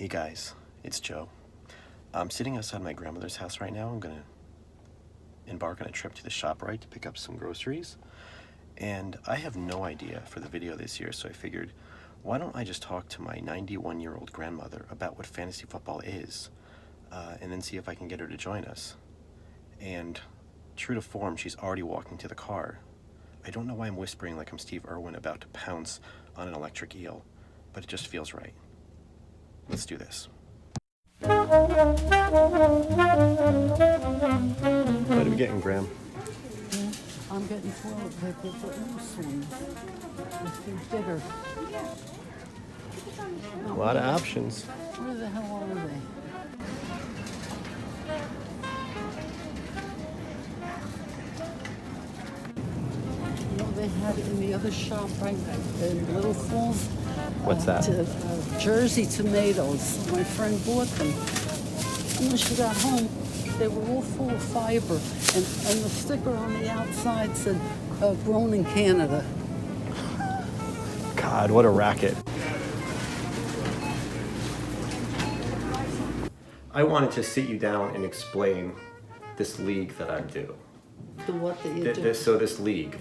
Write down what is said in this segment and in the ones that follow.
Hey guys, it's Joe. I'm sitting outside my grandmother's house right now. I'm gonna embark on a trip to the ShopRite to pick up some groceries. And I have no idea for the video this year, so I figured, why don't I just talk to my 91-year-old grandmother about what fantasy football is, and then see if I can get her to join us. And true to form, she's already walking to the car. I don't know why I'm whispering like I'm Steve Irwin about to pounce on an electric eel, but it just feels right. Let's do this. What are we getting, Graham? I'm getting toilet paper, but loose ones. If they're bigger. A lot of options. Where the hell are they? You know, they had it in the other shop right in Little Falls. What's that? Jersey tomatoes. My friend bought them. And when she got home, they were all full of fiber. And the sticker on the outside said, grown in Canada. God, what a racket. I wanted to sit you down and explain this league that I do. The what that you do? This league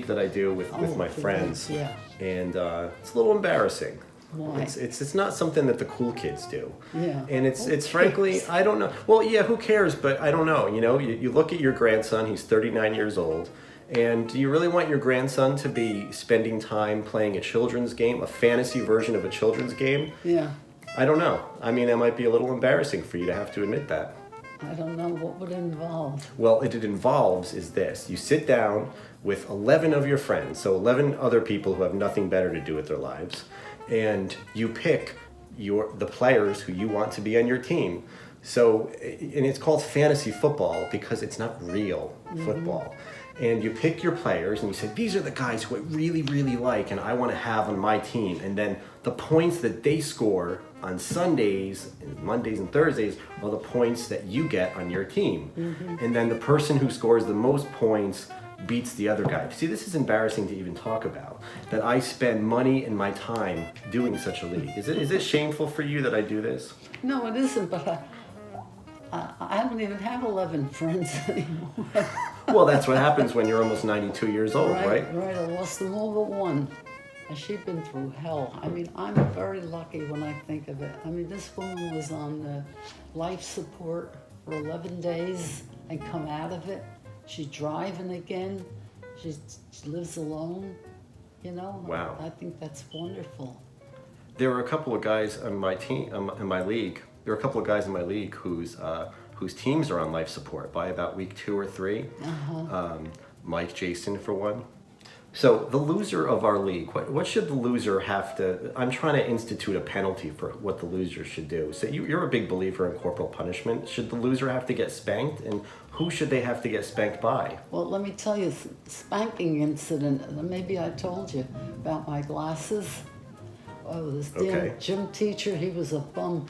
that I do with my friends. Yeah. And it's a little embarrassing. Why? It's not something that the cool kids do. Yeah. And it's frankly, I don't know. Well, yeah, who cares? But I don't know. You know, you look at your grandson, he's 39 years old. And do you really want your grandson to be spending time playing a children's game, a fantasy version of a children's game? Yeah. I don't know. I mean, that might be a little embarrassing for you to have to admit that. I don't know. What would it involve? Well, it involves is this. You sit down with 11 of your friends, so 11 other people who have nothing better to do with their lives, and you pick the players who you want to be on your team. So, and it's called fantasy football because it's not real football. And you pick your players and you say, these are the guys who I really, really like and I want to have on my team. And then the points that they score on Sundays, and Mondays and Thursdays are the points that you get on your team. And then the person who scores the most points beats the other guy. See, this is embarrassing to even talk about, that I spend money and my time doing such a league. Is it shameful for you that I do this? No, it isn't, but I don't even have 11 friends anymore. Well, that's what happens when you're almost 92 years old, right? Right, I lost them all but one. And she'd been through hell. I mean, I'm very lucky when I think of it. I mean, this woman was on life support for 11 days and come out of it. She's driving again. She lives alone, you know? Wow. I think that's wonderful. There were a couple of guys on my team, in my league. There are a couple of guys in my league whose teams are on life support by about week 2 or 3. Mike, Jason, for one. So the loser of our league, what should the loser have to? I'm trying to institute a penalty for what the loser should do. So you're a big believer in corporal punishment. Should the loser have to get spanked, and who should they have to get spanked by? Well, let me tell you, spanking incident. Maybe I told you about my glasses. Oh, this damn gym teacher, he was a bum.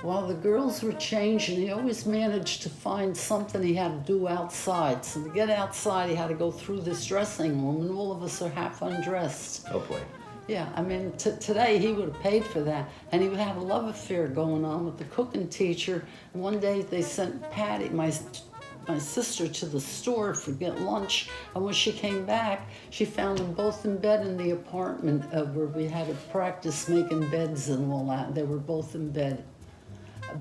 While the girls were changing, he always managed to find something he had to do outside. So to get outside, he had to go through this dressing room, and all of us are half undressed. Oh boy. Yeah, I mean, today he would have paid for that. And he had a love affair going on with the cooking teacher. And one day they sent Patty, my sister, to the store to get lunch. And when she came back, she found them both in bed in the apartment where we had to practice making beds and all that. They were both in bed.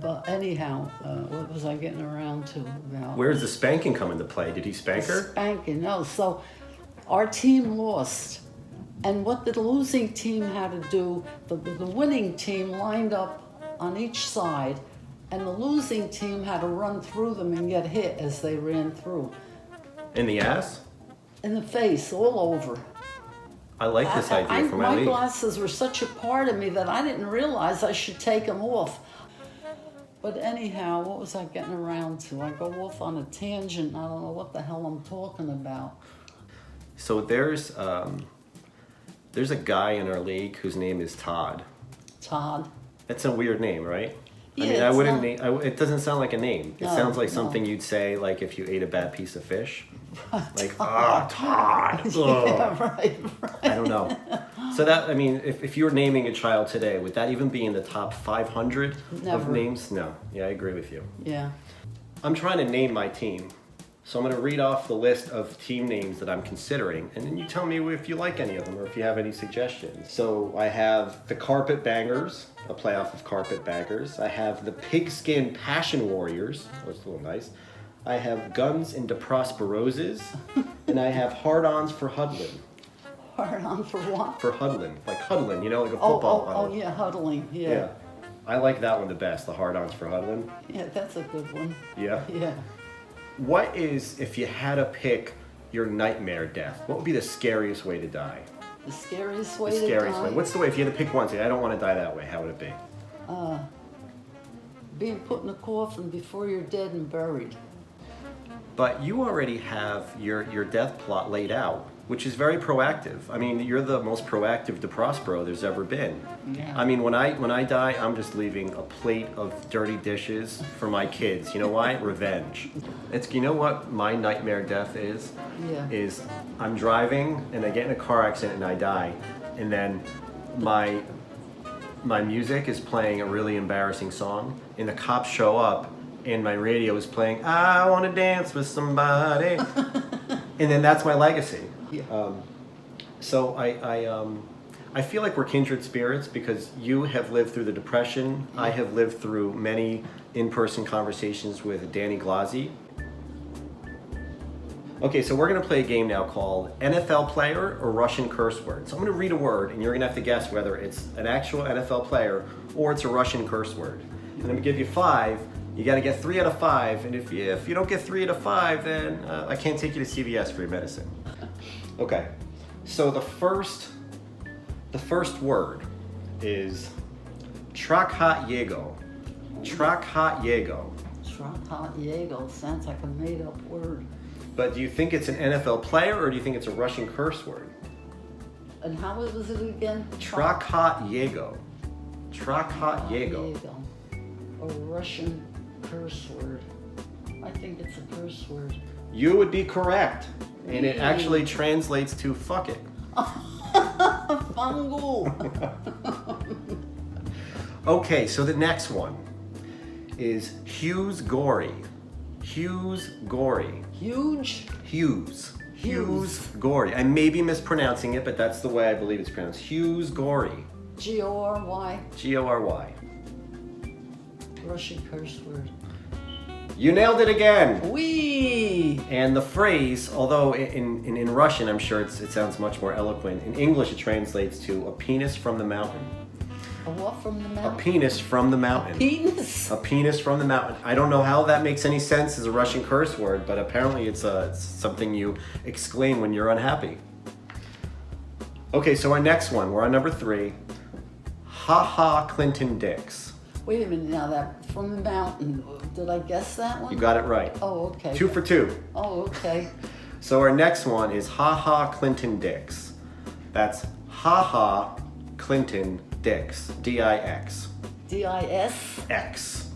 But anyhow, what was I getting around to about? Where does the spanking come into play? Did he spank her? Spanking, no. So our team lost. And what the losing team had to do, the winning team lined up on each side, and the losing team had to run through them and get hit as they ran through. In the ass? In the face, all over. I like this idea for my league. My glasses were such a part of me that I didn't realize I should take them off. But anyhow, what was I getting around to? I go off on a tangent. I don't know what the hell I'm talking about. So there's a guy in our league whose name is Todd. Todd. That's a weird name, right? I Yeah, mean, I it's wouldn't not- name. It doesn't sound like a name. It No, sounds like no. something you'd say, like if you ate a bad piece of fish, like Todd. Ugh. Yeah, right. I don't know. So that, I mean, if you were naming a child today, would that even be in the top 500 of Never. names? No. Yeah, I agree with you. Yeah. I'm trying to name my team. So I'm going to read off the list of team names that I'm considering, and then you tell me if you like any of them or if you have any suggestions. So I have the Carpet Bangers, a playoff of Carpet Bangers. I have the Pigskin Passion Warriors. Oh, that's a little nice. I have Guns and DeProsperoses, and I have Hard-Ons for Hudlin. Hard on for what? For Hudlin, like huddling, you know, like a Oh, football oh, huddle. oh, yeah, huddling. Yeah. Yeah. I like that one the best, the Hard-Ons for Hudlin. Yeah, that's a good one. Yeah. Yeah. What is, if you had to pick your nightmare death, what would be the scariest way to die? The scariest way The to scariest die. way. What's the way, if you had to pick one, say, I don't want to die that way, how would it be? Being put in a coffin before you're dead and buried. But you already have your death plot laid out, which is very proactive. I mean, you're the most proactive DeProspero there's ever been. Yeah. I mean, when I die, I'm just leaving a plate of dirty dishes for my kids. You know why? Revenge. You know what my nightmare death is? Yeah. Is I'm driving and I get in a car accident and I die, and then my music is playing a really embarrassing song, and the cops show up, and my radio is playing "I Want to Dance with Somebody," and then that's my legacy. Yeah. So I feel like we're kindred spirits because you have lived through the Depression. I have lived through many in-person conversations with Danny Glazzi. Okay, so we're going to play a game now called NFL Player or Russian Curse Word. So I'm going to read a word, and you're going to have to guess whether it's an actual NFL player or it's a Russian curse word. And I'm going to give you 5. You got to get 3 out of 5, and if you don't get 3 out of 5, then I can't take you to CVS for your medicine. Okay, so the first word is Trakhatiego. Trakhatiego. Trakhatiego sounds like a made-up word. But do you think it's an NFL player or do you think it's a Russian curse word? And how was it again? Trakhatiego. Trakhatiego. Trakhatiego. A Russian curse word. I think it's a curse word. You would be correct. And it Really? actually translates to fuck it. Fungal. Okay, so the next one is Hughes Gory. Hughes Gory. Huge. Hughes. Hughes. Gory. I may be mispronouncing it, but that's the way I believe it's pronounced. Hughes Gory. G-O-R-Y. G-O-R-Y. Russian curse word. You nailed it again. Wee. And the phrase, although in Russian I'm sure it sounds much more eloquent, in English it translates to a penis from the mountain. A what from the A mountain? penis from the mountain. Penis. A penis from the mountain. I don't know how that makes any sense as a Russian curse word, but apparently it's something you exclaim when you're unhappy. Okay, so our next one, we're on number 3. Ha ha Clinton Dix. Wait a minute now, that from the mountain. Did I guess that one? You got it right. Oh, okay. 2 for 2. Oh, okay. So our next one is Ha Ha Clinton Dix. That's Ha Ha Clinton Dix. D-I-X. D-I-S? X.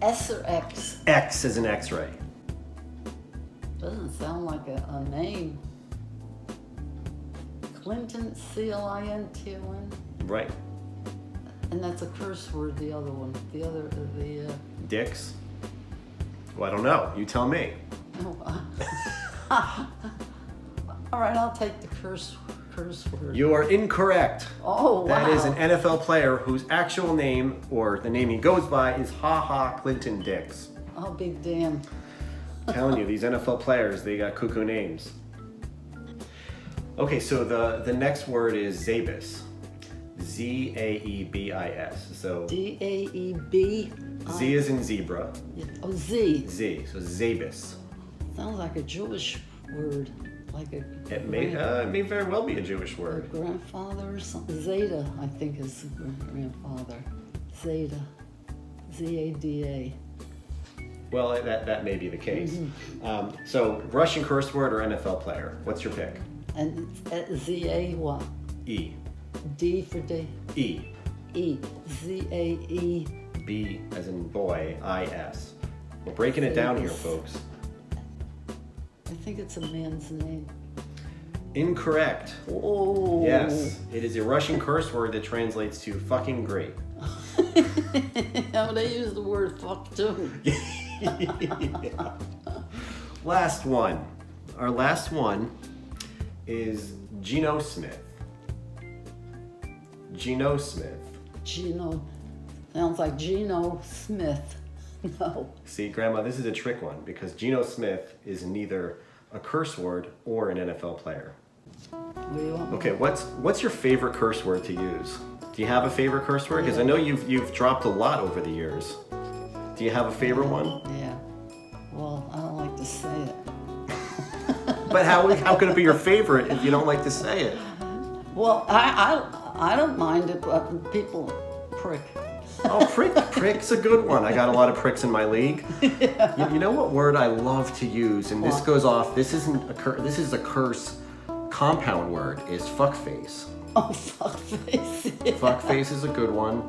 S or X? X is an X-ray. Doesn't sound like a name. Clinton, C-L-I-N-T-O-N? Right. And that's a curse word, the other one. The Dix? Well, I don't know. You tell me. All right, I'll take the curse word. You are incorrect. Oh, wow. That is an NFL player whose actual name, or the name he goes by, is Ha Ha Clinton Dix. Oh, big damn. I'm telling you, these NFL players, they got cuckoo names. Okay, so the next word is Zabis. Z-A-E-B-I-S. So D-A-E-B. Z is in zebra. Oh, Z. Z, so Zabis. Sounds like a Jewish word. Like a It may very well be a Jewish word. grandfather or something. Zeta, I think, is the grandfather. Zeta. Z-A-D-A. Well, that may be the case. So Russian curse word or NFL player? What's your pick? And Z-A what? E. D for D. E. E. Z-A-E. B as in boy, I-S. We're breaking it down here, folks. I think it's a man's name. Incorrect. Oh. Yes, it is a Russian curse word that translates to fucking great. How they use the word fuck too. Yeah. Last one. Our last one is Geno Smith. Geno Smith. Geno. Sounds like Geno Smith. No. See, Grandma, this is a trick one because Geno Smith is neither a curse word or an NFL player. What do you want? Okay, what's your favorite curse word to use? Do you have a favorite curse word? Because I know you've dropped a lot over the years. Do you have a favorite one? Yeah. Well, I don't like to say it. But how could it be your favorite if you don't like to say it? Well, I don't mind it, but people prick. Oh, prick's a good one. I got a lot of pricks in my league. Yeah. You know what word I love to use, and this goes off. This isn't a curse. This is a curse compound word. Is fuckface. Oh, fuckface. Yeah. Fuckface is a good one.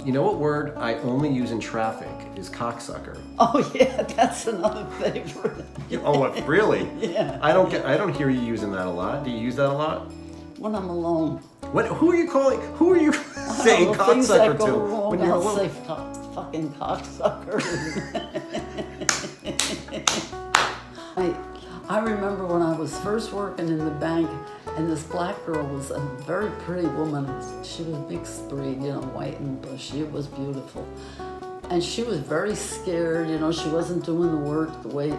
You know what word I only use in traffic is cocksucker. Oh yeah, that's another favorite. Oh, really? Yeah. I don't hear you using that a lot. Do you use that a lot? When I'm alone. Who are you calling? Who are you saying Things that cocksucker go to wrong, when you're I'll alone? say fucking cocksucker. I remember when I was first working in the bank, and this black girl was a very pretty woman. She was mixed breed, white and bush. She was beautiful. And she was very scared, she wasn't doing the work the way.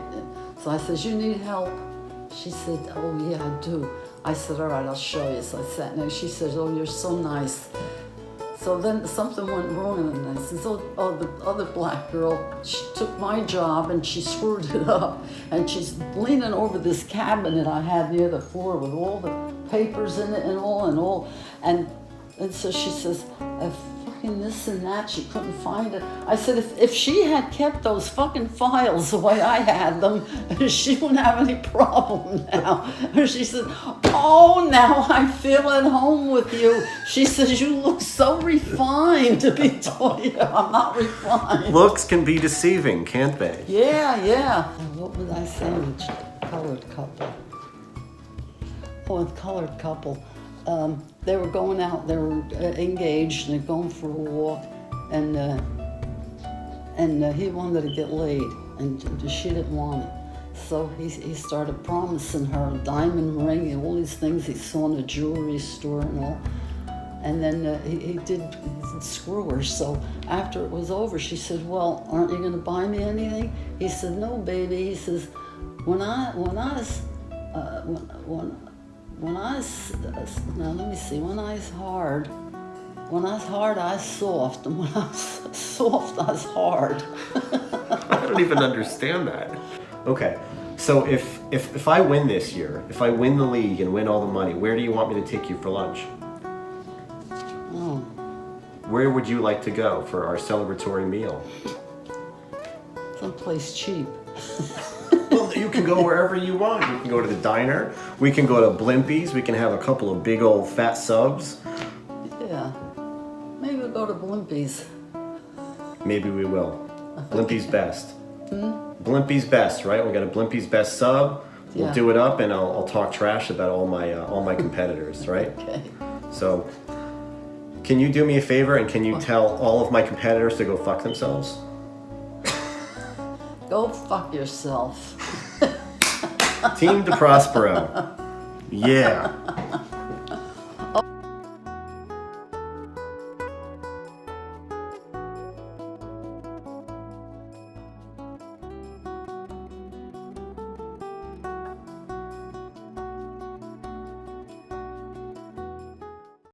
So I said, "You need help?" She said, "Oh yeah, I do." I said, "All right, I'll show you." So I sat there. She said, "Oh, you're so nice." So then something went wrong, and I said, "Oh, the other black girl, she took my job and she screwed it up." And she's leaning over this cabinet I had near the floor with all the papers in it and all. And so she says, fucking this and that, she couldn't find it. I said, if she had kept those fucking files the way I had them, she wouldn't have any problem now. She said, "Oh, now I feel at home with you." She says, "You look so refined to be told you I'm not refined." Looks can be deceiving, can't they? Yeah. And what was I saying? Colored couple. Oh, a colored couple. They were going out, they were engaged, and they're going for a walk, and he wanted to get laid, and she didn't want it. So he started promising her a diamond ring and all these things he saw in a jewelry store and all. And then he did screw her. So after it was over, she said, "Well, aren't you going to buy me anything?" He said, "No, baby." He says, when I was hard, I was soft, and when I was soft, I was hard. I don't even understand that. Okay, so if I win this year, if I win the league and win all the money, where do you want me to take you for lunch? Oh, Where would you like to go for our celebratory meal? someplace cheap. Well, you can go wherever you want. You can go to the diner. We can go to Blimpie's. We can have a couple of big old fat subs. Yeah, maybe we'll go to Blimpie's. Maybe we will. Blimpie's best. Blimpie's best, right? We got a Blimpie's best sub. We'll Yeah. do it up, and I'll talk trash about all my competitors, right? Okay. So, can you do me a favor and can you tell all of my competitors to go fuck themselves? Go fuck yourself. Team DeProspero. Yeah.